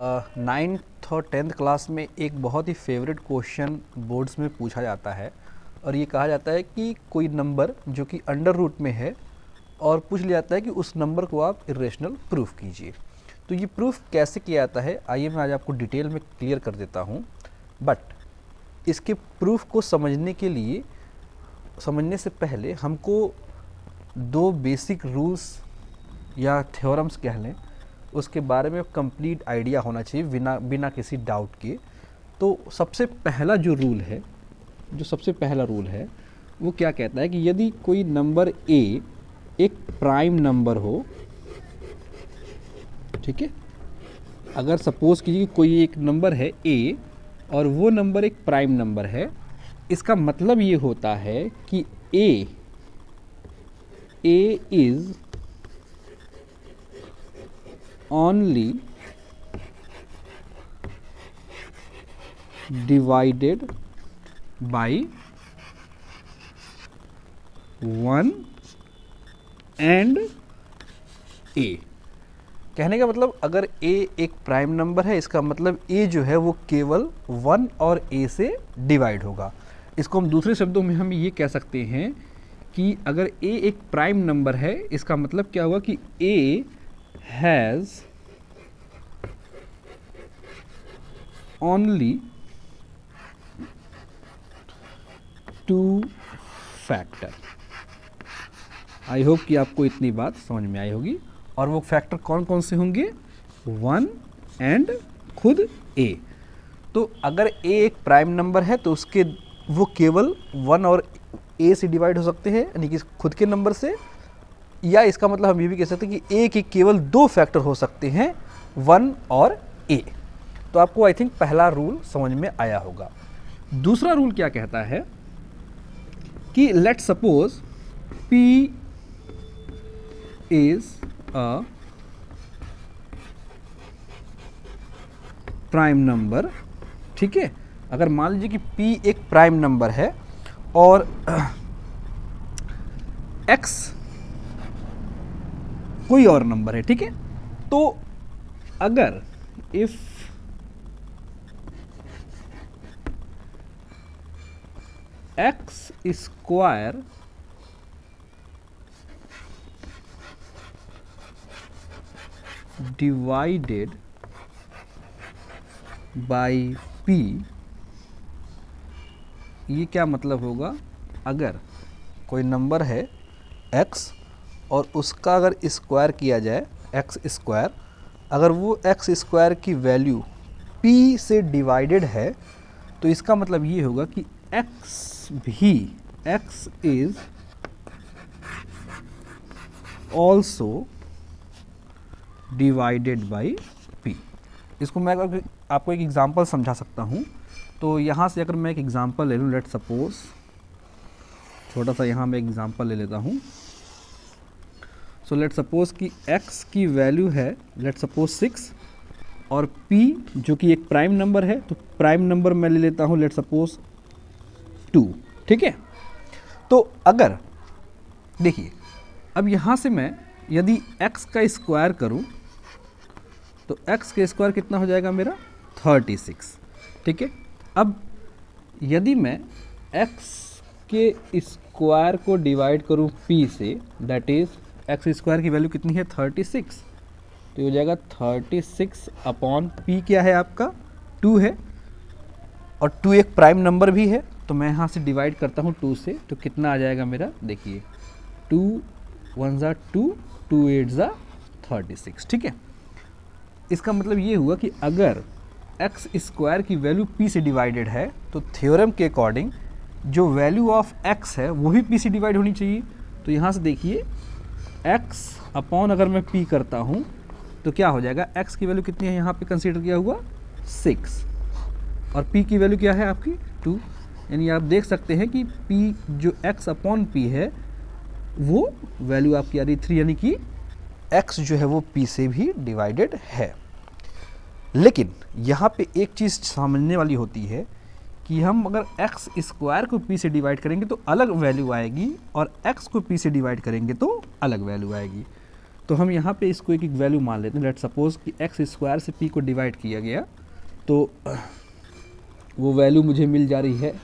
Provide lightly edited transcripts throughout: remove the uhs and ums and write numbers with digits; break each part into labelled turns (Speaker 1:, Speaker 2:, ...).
Speaker 1: Ninth और tenth class में एक बहुत ही फेवरेट क्वेश्चन बोर्ड्स में पूछा जाता है और ये कहा जाता है कि कोई नंबर जो कि अंडर रूट में है और पूछ लिया जाता है कि उस नंबर को आप इरेशनल प्रूफ कीजिए। तो ये प्रूफ कैसे किया जाता है आइए मैं आज आपको डिटेल में क्लियर कर देता हूँ। बट इसके प्रूफ को समझने से पहले हमको दो बेसिक रूल्स या थ्योरम्स कह लें उसके बारे में कंप्लीट आइडिया होना चाहिए बिना किसी डाउट के। तो सबसे पहला रूल है वो क्या कहता है कि यदि कोई नंबर a एक प्राइम नंबर हो, ठीक है, अगर सपोज कीजिए कि कोई एक नंबर है a और वो नंबर एक प्राइम नंबर है, इसका मतलब ये होता है कि a is only divided by 1 and a। कहने का मतलब अगर a एक प्राइम नंबर है इसका मतलब a जो है वो केवल 1 और a से डिवाइड होगा। इसको हम दूसरे शब्दों में हम ये कह सकते हैं कि अगर a एक प्राइम नंबर है इसका मतलब क्या हुआ कि a has only 2 factor. I hope कि आपको इतनी बात समझ में आई होगी। और वो फैक्टर कौन कौन से होंगे? 1 एंड खुद a। तो अगर a एक प्राइम नंबर है तो उसके वो केवल 1 और a से डिवाइड हो सकते हैं यानी कि खुद के नंबर से, या इसका मतलब हम ये भी कह सकते हैं कि a के केवल 2 फैक्टर हो सकते हैं 1 और a। तो आपको आई थिंक पहला रूल समझ में आया होगा। दूसरा रूल क्या कहता है कि let suppose p is a prime number, ठीक है। अगर मान लीजिए कि p एक प्राइम नंबर है और x कोई और नंबर है, ठीक है। तो अगर if x square divided by p, ये क्या मतलब होगा? अगर कोई नंबर है x और उसका अगर स्क्वायर किया जाए x स्क्वायर, अगर वो x स्क्वायर की वैल्यू p से डिवाइडेड है तो इसका मतलब ये होगा कि x is also divided by p। इसको मैं आपको एक एग्जांपल समझा सकता हूँ। तो यहाँ से अगर मैं एक एग्जांपल ले लूँ, लेट सपोज छोटा सा यहाँ मैं एग्जांपल ले लेता हूँ। सो लेट सपोज कि x की वैल्यू है लेट सपोज 6 और p जो कि एक प्राइम नंबर है, तो प्राइम नंबर मैं ले लेता हूँ लेट सपोज 2, ठीक है। तो अगर देखिए अब यहाँ से मैं यदि x का स्क्वायर करूँ तो x का स्क्वायर कितना हो जाएगा मेरा? 36, ठीक है। अब यदि मैं x के स्क्वायर को डिवाइड करूँ p से, दैट इज x स्क्वायर की वैल्यू कितनी है? 36। तो हो जाएगा 36 अपॉन p क्या है आपका? 2 है और 2 एक प्राइम नंबर भी है, तो मैं यहाँ से डिवाइड करता हूँ 2 से, तो कितना आ जाएगा मेरा? देखिए 2 1 ज़ा 2, 2 8 ज़ा 36, ठीक है। इसका मतलब ये हुआ कि अगर x स्क्वायर की वैल्यू p से डिवाइडेड है तो थ्योरम के अकॉर्डिंग जो वैल्यू ऑफ x है वो भी p से डिवाइड होनी चाहिए। तो यहाँ से देखिए x अपॉन अगर मैं p करता हूँ तो क्या हो जाएगा? x की वैल्यू कितनी है यहाँ पे कंसीडर किया हुआ? 6 और p की वैल्यू क्या है आपकी? 2। यानी आप देख सकते हैं कि p जो x अपॉन p है वो वैल्यू आपकी आ रही 3, यानी कि x जो है वो p से भी डिवाइडेड है। लेकिन यहाँ पे एक चीज़ समझने वाली होती है कि हम अगर x स्क्वायर को p से डिवाइड करेंगे तो अलग वैल्यू आएगी और x को p से डिवाइड करेंगे तो अलग वैल्यू आएगी। तो हम यहाँ पे इसको एक वैल्यू मान लेते हैं। लेट सपोज कि एक्स स्क्वायर से पी को डिवाइड किया गया, तो वो वैल्यू मुझे मिल जा रही है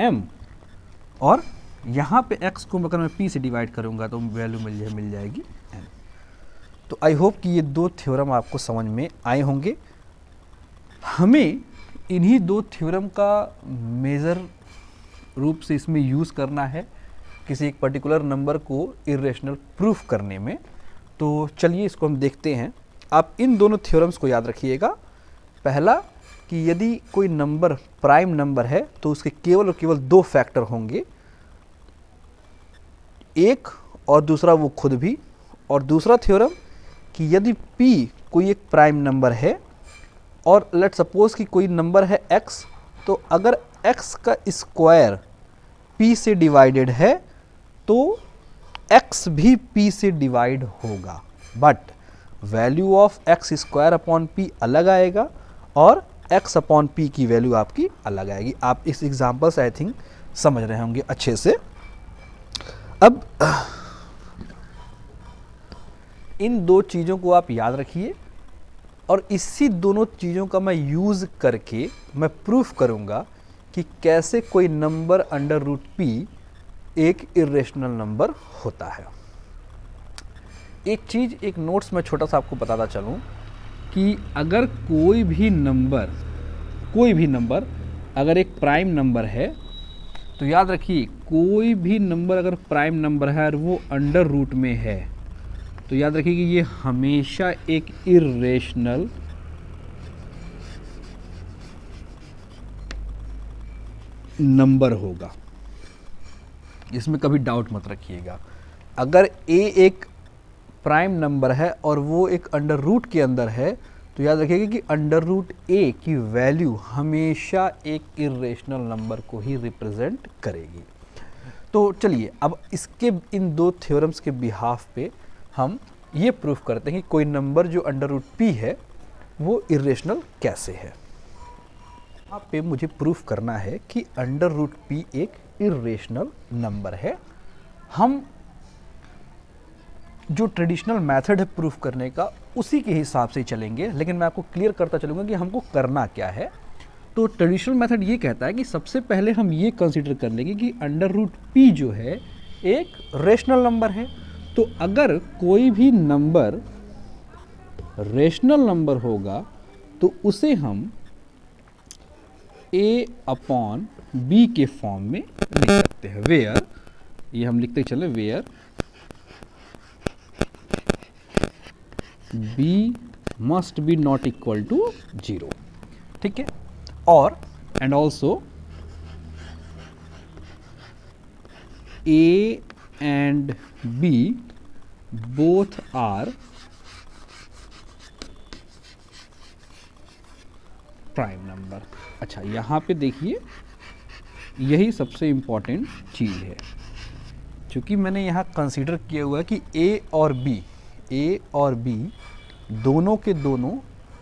Speaker 1: m, और यहाँ पे x को अगर मैं p से डिवाइड करूँगा तो वैल्यू मिल जाएगी n। तो आई होप कि ये दो थ्योरम आपको समझ में आए होंगे। हमें इन्हीं दो थ्योरम का मेजर रूप से इसमें यूज़ करना है किसी एक पर्टिकुलर नंबर को इरेशनल प्रूफ करने में। तो चलिए इसको हम देखते हैं। आप इन दोनों थ्योरम्स को याद रखिएगा। पहला कि यदि कोई नंबर प्राइम नंबर है तो उसके केवल और केवल दो फैक्टर होंगे, एक और दूसरा वो खुद भी। और दूसरा थ्योरम कि यदि p कोई एक प्राइम नंबर है और लेट सपोज कि कोई नंबर है x, तो अगर x का स्क्वायर p से डिवाइडेड है तो x भी p से डिवाइड होगा, but value of x square upon p अलग आएगा और x अपॉन p की वैल्यू आपकी अलग आएगी। आप इस एग्जाम्पल से आई थिंक समझ रहे होंगे अच्छे से। अब इन दो चीज़ों को आप याद रखिए और इसी दोनों चीज़ों का मैं यूज़ करके मैं प्रूफ करूँगा कि कैसे कोई नंबर अंडर रूट p एक इरेशनल नंबर होता है। एक चीज़, एक नोट्स में छोटा सा आपको बताता चलूँ कि अगर कोई भी नंबर अगर एक प्राइम नंबर है, तो याद रखिए कोई भी नंबर अगर प्राइम नंबर है और वो अंडर रूट में है, तो याद रखिए कि ये हमेशा एक इरेशनल नंबर होगा। इसमें कभी डाउट मत रखिएगा। अगर a एक प्राइम नंबर है और वो एक अंडर रूट के अंदर है, तो याद रखिएगा कि अंडर रूट a की वैल्यू हमेशा एक इरेशनल नंबर को ही रिप्रेजेंट करेगी। तो चलिए अब इसके इन दो थ्योरम्स के बिहाफ पे हम ये प्रूफ करते हैं कि कोई नंबर जो अंडर रूट p है वो इरेशनल कैसे है। यहाँ पे मुझे प्रूफ करना है कि अंडर रूट p एक इरेशनल नंबर है। हम जो ट्रेडिशनल मेथड है प्रूफ करने का उसी के हिसाब से चलेंगे, लेकिन मैं आपको क्लियर करता चलूँगा कि हमको करना क्या है। तो ट्रेडिशनल मेथड ये कहता है कि सबसे पहले हम ये कंसीडर कर लेंगे कि अंडर रूट p जो है एक रेशनल नंबर है। तो अगर कोई भी नंबर रेशनल नंबर होगा तो उसे हम a अपॉन b के फॉर्म में लिख सकते हैं। वेयर, ये हम लिखते चले where b must be not equal to 0, ठीक है। और and also a and b both are prime number. अच्छा, यहाँ पे देखिए यही सबसे इम्पॉर्टेंट चीज़ है। क्योंकि मैंने यहाँ कंसीडर किया हुआ है कि a और b दोनों के दोनों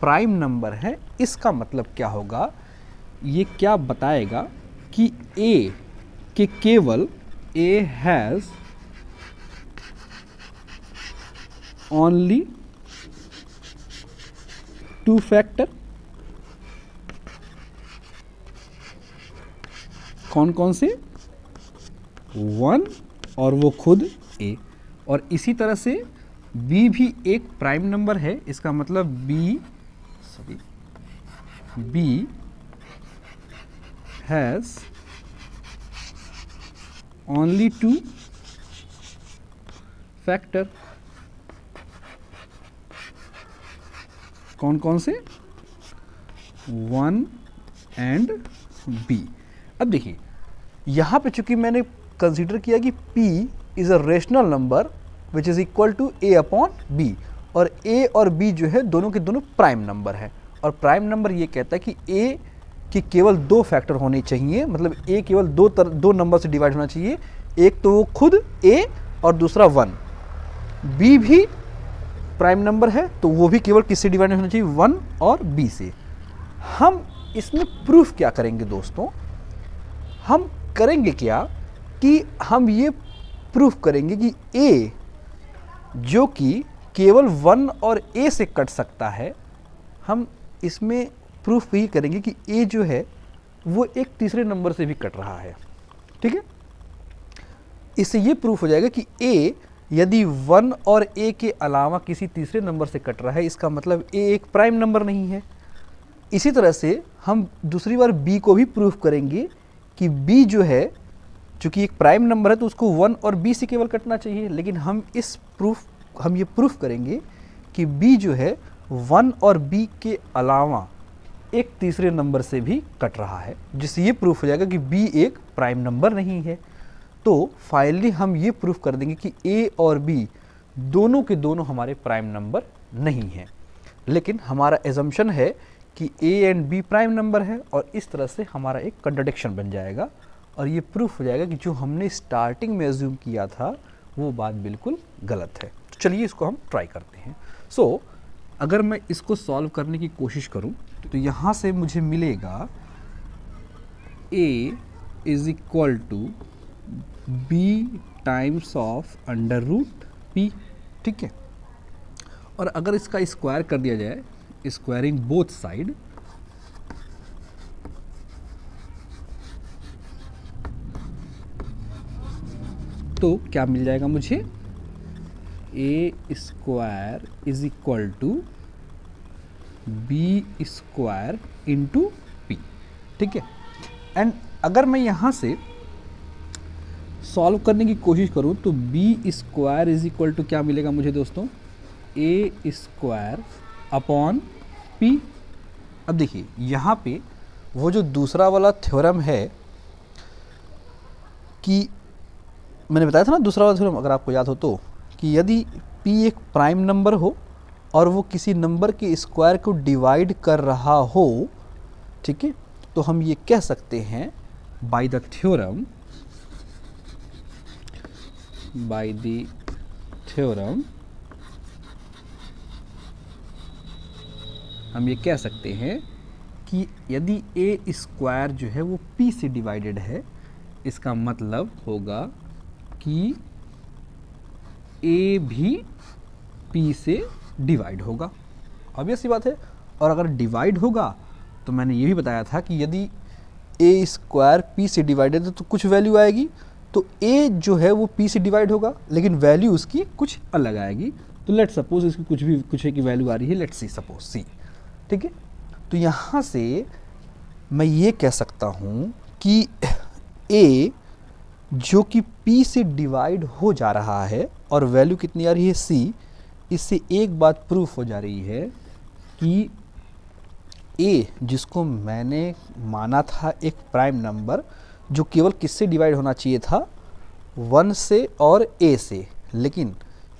Speaker 1: प्राइम नंबर हैं। इसका मतलब क्या होगा, ये क्या बताएगा कि a के केवल a हैज़ ओनली 2 फैक्टर। कौन कौन से? 1 और वो खुद a। और इसी तरह से b भी एक प्राइम नंबर है। इसका मतलब b हैज़ ओनली 2 फैक्टर। कौन कौन से? 1 एंड b। अब देखिए यहाँ पे चूंकि मैंने कंसीडर किया कि p is a rational number which is equal to a upon b, और a और b जो है दोनों के दोनों प्राइम नंबर है। और प्राइम नंबर ये कहता है कि a की केवल 2 फैक्टर होने चाहिए, मतलब a केवल दो नंबर से डिवाइड होना चाहिए। एक तो वो खुद a और दूसरा 1। b भी प्राइम नंबर है तो वो भी केवल किससे डिवाइड होना चाहिए? 1 और b से। हम इसमें प्रूफ क्या करेंगे दोस्तों? हम करेंगे क्या कि हम ये प्रूफ करेंगे कि a जो कि केवल 1 और a से कट सकता है, हम इसमें प्रूफ यही करेंगे कि a जो है वो एक तीसरे नंबर से भी कट रहा है। ठीक है, इससे ये प्रूफ हो जाएगा कि a यदि 1 और a के अलावा किसी तीसरे नंबर से कट रहा है, इसका मतलब a एक प्राइम नंबर नहीं है। इसी तरह से हम दूसरी बार b को भी प्रूफ करेंगे कि b जो है, चूंकि एक प्राइम नंबर है तो उसको 1 और b से केवल कटना चाहिए, लेकिन हम ये प्रूफ करेंगे कि b जो है 1 और b के अलावा एक तीसरे नंबर से भी कट रहा है, जिससे ये प्रूफ हो जाएगा कि b एक प्राइम नंबर नहीं है। तो फाइनली हम ये प्रूफ कर देंगे कि a और b दोनों के दोनों हमारे प्राइम नंबर नहीं हैं, लेकिन हमारा एजम्पशन है कि a and b prime number है, और इस तरह से हमारा एक कंट्राडिक्शन बन जाएगा और ये प्रूफ हो जाएगा कि जो हमने स्टार्टिंग में एज्यूम किया था वो बात बिल्कुल गलत है। तो चलिए इसको हम ट्राई करते हैं। सो अगर मैं इसको सॉल्व करने की कोशिश करूं तो यहाँ से मुझे मिलेगा a is equal to b times of under root p। ठीक है, और अगर इसका स्क्वायर कर दिया जाए, स्क्वायरिंग बोथ साइड, तो क्या मिल जाएगा मुझे, a square is equal to b square into p। ठीक है, एंड अगर मैं यहाँ से सॉल्व करने की कोशिश करूँ तो b square is equal to क्या मिलेगा मुझे दोस्तों, a स्क्वायर अपॉन p। अब देखिए यहाँ पे वो जो दूसरा वाला थ्योरम है कि मैंने बताया था ना, दूसरा वाला थ्योरम अगर आपको याद हो तो, कि यदि p एक प्राइम नंबर हो और वो किसी नंबर के स्क्वायर को डिवाइड कर रहा हो, ठीक है, तो हम ये कह सकते हैं बाय द थ्योरम हम ये कह सकते हैं कि यदि a स्क्वायर जो है वो p से डिवाइडेड है, इसका मतलब होगा कि a भी p से डिवाइड होगा। ऑब्वियस सी बात है। और अगर डिवाइड होगा तो मैंने ये भी बताया था कि यदि a स्क्वायर p से डिवाइडेड है तो कुछ वैल्यू आएगी, तो a जो है वो p से डिवाइड होगा लेकिन वैल्यू उसकी कुछ अलग आएगी। तो लेट्स सपोज इसकी कुछ है की वैल्यू आ रही है, लेट्स सी सपोज c। ठीक है, तो यहाँ से मैं ये कह सकता हूँ कि a जो कि p से डिवाइड हो जा रहा है और वैल्यू कितनी आ रही है c, इससे एक बात प्रूफ हो जा रही है कि a जिसको मैंने माना था एक प्राइम नंबर, जो केवल किससे डिवाइड होना चाहिए था, 1 से और a से, लेकिन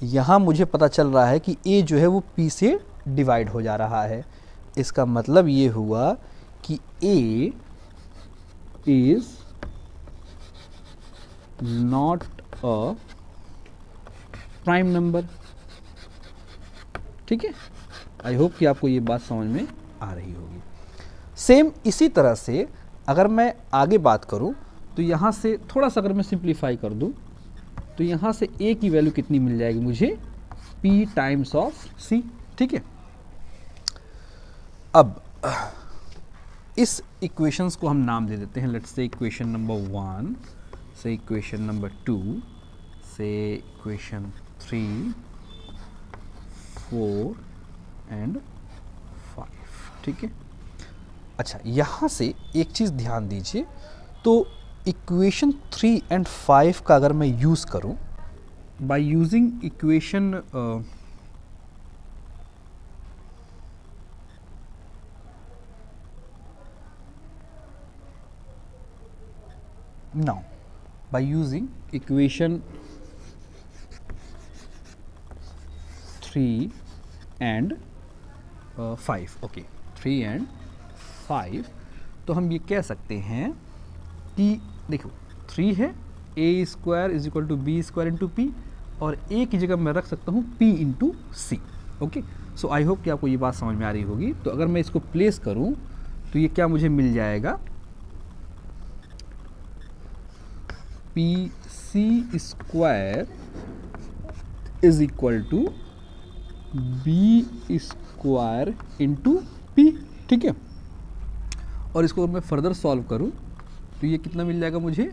Speaker 1: यहाँ मुझे पता चल रहा है कि a जो है वो p से डिवाइड हो जा रहा है। इसका मतलब ये हुआ कि a is not a prime number. ठीक है, आई होप कि आपको ये बात समझ में आ रही होगी। सेम इसी तरह से अगर मैं आगे बात करूं तो यहाँ से थोड़ा सा अगर मैं सिंप्लीफाई कर दूं तो यहाँ से a की वैल्यू कितनी मिल जाएगी मुझे, p टाइम्स ऑफ c। ठीक है, अब इस इक्वेशंस को हम नाम दे देते हैं। लेट्स से इक्वेशन नंबर 1, से इक्वेशन नंबर 2, से इक्वेशन 3, 4 एंड 5। ठीक है, अच्छा यहाँ से एक चीज़ ध्यान दीजिए, तो इक्वेशन 3 एंड 5 का अगर मैं यूज़ करूं by using equation now by using equation 3 and 5, okay 3 and 5, तो हम ये कह सकते हैं कि देखो 3 है, a square is equal to B square into P, और a की जगह मैं रख सकता हूँ p into C. Okay, so I hope कि आपको ये बात समझ में आ रही होगी। तो अगर मैं इसको प्लेस करूँ तो ये क्या मुझे मिल जाएगा, P C square is equal to B square into P, ठीक है। और इसको मैं फर्दर सॉल्व करूं तो ये कितना मिल जाएगा मुझे,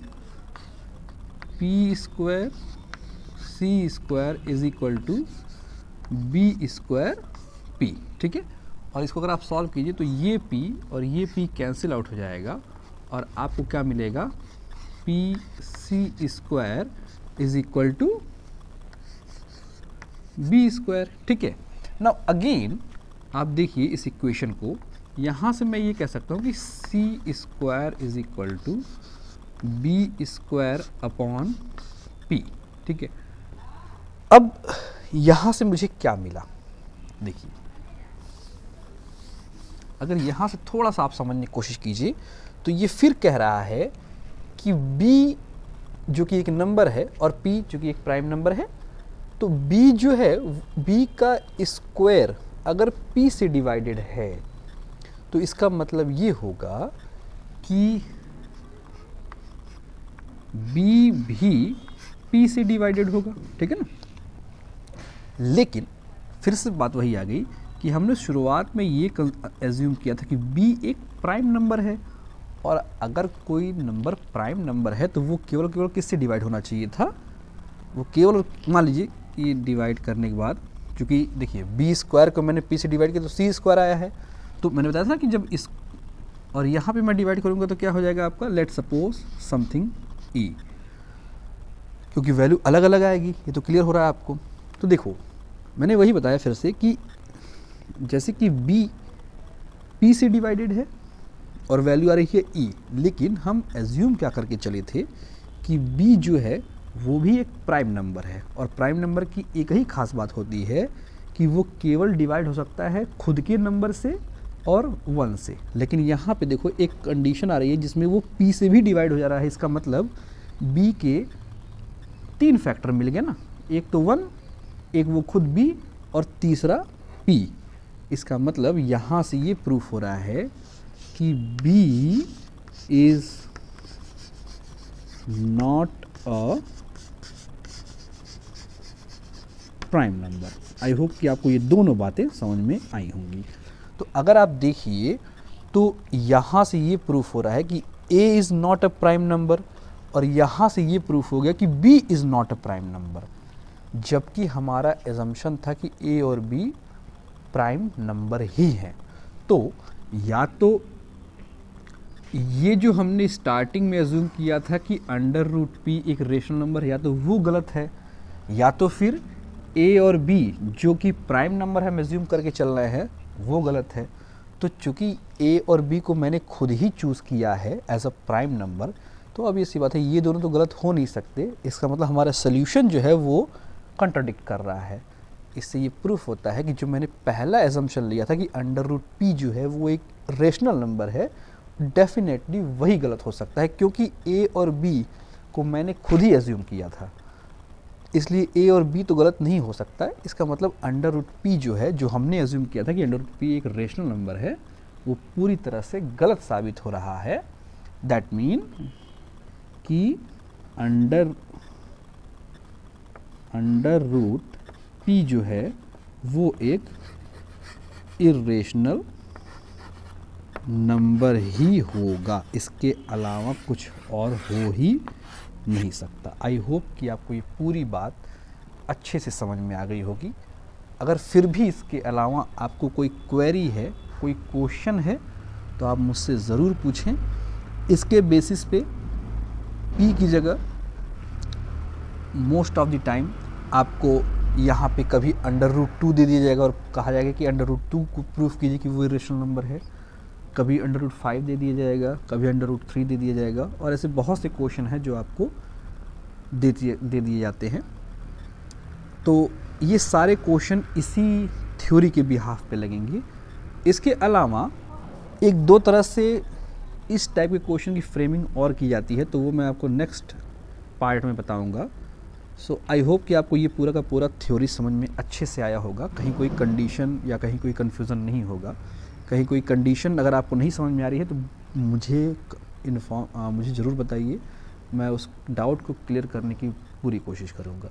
Speaker 1: P square C square is equal to B square P, ठीक है। और इसको अगर आप सॉल्व कीजिए तो ये p और ये p कैंसिल आउट हो जाएगा और आपको क्या मिलेगा, P C square is equal to B square, ठीक है। नाउ अगेन आप देखिए इस इक्वेशन को, यहाँ से मैं ये कह सकता हूँ कि C square is equal to B square upon P, ठीक है। अब यहाँ से मुझे क्या मिला, देखिए अगर यहाँ से थोड़ा सा आप समझने की कोशिश कीजिए तो ये फिर कह रहा है कि b जो कि एक नंबर है और p जो कि एक प्राइम नंबर है, तो b जो है b का स्क्वायर अगर p से डिवाइडेड है तो इसका मतलब ये होगा कि b भी p से डिवाइडेड होगा, ठीक है ना। लेकिन फिर से बात वही आ गई कि हमने शुरुआत में ये एज्यूम किया था कि b एक प्राइम नंबर है, और अगर कोई नंबर प्राइम नंबर है तो वो केवल किससे डिवाइड होना चाहिए था, वो केवल, मान लीजिए कि डिवाइड करने के बाद, क्योंकि देखिए बी स्क्वायर को मैंने पी से डिवाइड किया तो सी स्क्वायर आया है, तो मैंने बताया था कि जब इस और यहाँ पे मैं डिवाइड करूँगा तो क्या हो जाएगा आपका, लेट सपोज समथिंग ई, क्योंकि वैल्यू अलग अलग आएगी, ये तो क्लियर हो रहा है आपको। तो देखो मैंने वही बताया फिर से कि जैसे कि b p से डिवाइडेड है और वैल्यू आ रही है e, लेकिन हम एज्यूम क्या करके चले थे कि b जो है वो भी एक प्राइम नंबर है, और प्राइम नंबर की एक ही खास बात होती है कि वो केवल डिवाइड हो सकता है खुद के नंबर से और 1 से। लेकिन यहाँ पे देखो एक कंडीशन आ रही है जिसमें वो p से भी डिवाइड हो जा रहा है, इसका मतलब b के 3 फैक्टर मिल गए ना, एक तो 1, एक वो खुद b और तीसरा p। इसका मतलब यहाँ से ये प्रूफ हो रहा है कि b is not a prime number. I hope कि आपको ये दोनों बातें समझ में आई होंगी। तो अगर आप देखिए तो यहाँ से ये प्रूफ हो रहा है कि a is not a prime number, और यहाँ से ये प्रूफ हो गया कि b is not a prime number, जबकि हमारा एजम्पशन था कि a और b प्राइम नंबर ही हैं। तो या तो ये जो हमने स्टार्टिंग में अज्यूम किया था कि अंडर रूट p एक रेशनल नंबर है, या तो वो गलत है, या तो फिर a और b जो कि प्राइम नंबर हम अज्यूम करके चल रहे हैं वो गलत है। तो चूंकि a और b को मैंने खुद ही चूज़ किया है एज अ प्राइम नंबर, तो अब ये सी बात है ये दोनों तो गलत हो नहीं सकते। इसका मतलब हमारा सोल्यूशन जो है वो कंट्राडिक्ट कर रहा है। इससे ये प्रूफ होता है कि जो मैंने पहला एजम्पशन लिया था कि अंडर रूट p जो है वो एक रेशनल नंबर है, डेफिनेटली वही गलत हो सकता है, क्योंकि a और b को मैंने खुद ही एज्यूम किया था, इसलिए a और b तो गलत नहीं हो सकता है। इसका मतलब अंडर रूट p जो है, जो हमने एज्यूम किया था कि अंडर रूट p एक रेशनल नंबर है, वो पूरी तरह से गलत साबित हो रहा है। दैट मीन कि अंडर रूट p जो है वो एक इर्रेशनल नंबर ही होगा, इसके अलावा कुछ और हो ही नहीं सकता। आई होप कि आपको ये पूरी बात अच्छे से समझ में आ गई होगी। अगर फिर भी इसके अलावा आपको कोई क्वेरी है, कोई क्वेश्चन है, तो आप मुझसे ज़रूर पूछें। इसके बेसिस पे p की जगह मोस्ट ऑफ द टाइम आपको यहाँ पे कभी अंडर रूट 2 दे दिया जाएगा और कहा जाएगा कि अंडर रूट 2 को प्रूफ कीजिए कि वो इरेशनल नंबर है, कभी अंडर रूट 5 दे दिया जाएगा, कभी अंडर रूट 3 दे दिया जाएगा, और ऐसे बहुत से क्वेश्चन हैं जो आपको दे दिए जाते हैं। तो ये सारे क्वेश्चन इसी थ्योरी के बिहाफ पे लगेंगे। इसके अलावा एक दो तरह से इस टाइप के क्वेश्चन की फ्रेमिंग और की जाती है, तो वो मैं आपको नेक्स्ट पार्ट में बताऊंगा। सो आई होप कि आपको ये पूरा का पूरा थ्योरी समझ में अच्छे से आया होगा, कहीं कोई कंडीशन या कहीं कोई कन्फ्यूज़न नहीं होगा। कहीं कोई कंडीशन अगर आपको नहीं समझ में आ रही है तो मुझे ज़रूर बताइए, मैं उस डाउट को क्लियर करने की पूरी कोशिश करूँगा।